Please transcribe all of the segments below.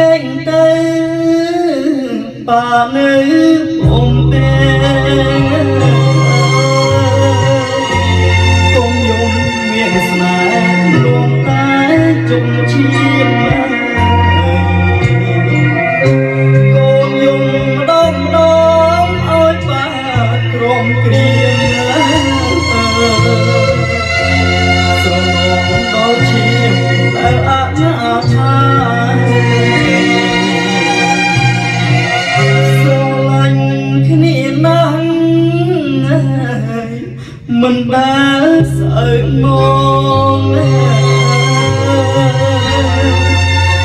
ចេញទៅបានៅបំពេកុំយំមានស្នេហ៍លងតែជុំឈាមកូនយំម្ដងម្ដងឲ្យបាក្រំគ្រៀងស្រណងដល់ឈាមដែលអនាថាមិនដែលស្អើមង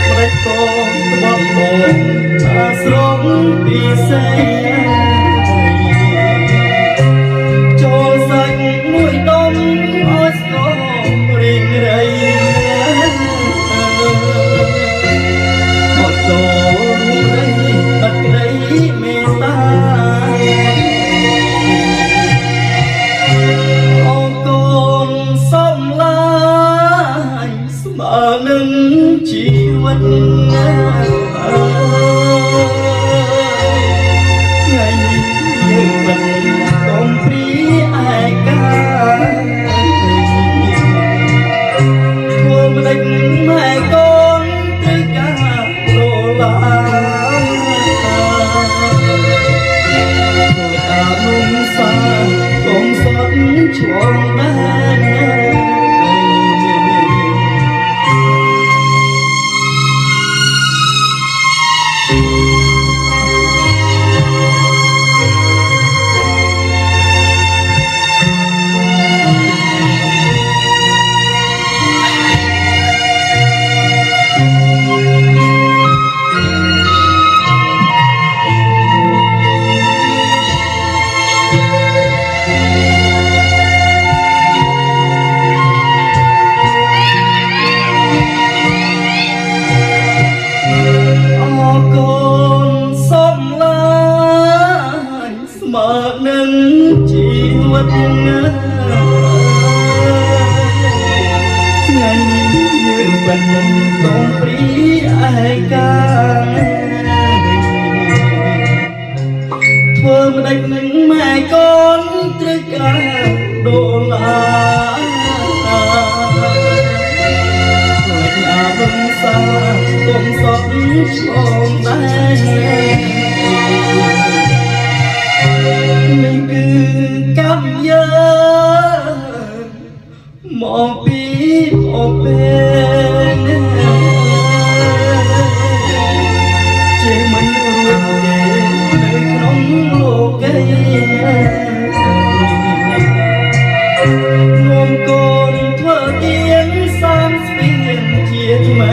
ប្រេចកងក្បត់បងថាស្រងពីសេចូលសាច់មួយដុំឲ្យស្គមរៀងរៃអត់ចូលរៃអត់ក្ដីមេត្តានឹងជីវិតថ្ងៃនេះយើងមិនកុំព្រីឯកាធ្វើមិនដេចម៉ែកូនត្រូវការរលាធ្វើអានុសាកុំសត់ឆ្លងបាននឹងជីវិតថ្ងៃនេះយើងបាត់នឹងកុំព្រីឯកាធ្វើមិនដេចនឹងម៉ែកូនត្រូវការដូឡាលេចអារម្មណ៍សាកុំសត់ឆ្លងដែរនេះគឺកម្មយើងមកពីអូពេលជាមិនរួចទេនៅក្នុងលោកីងំកូនធ្វើទៀនសាមស្ពានជាថ្មី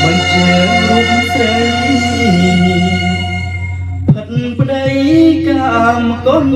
បញ្ជារូបស្រីប្តីកាមកូន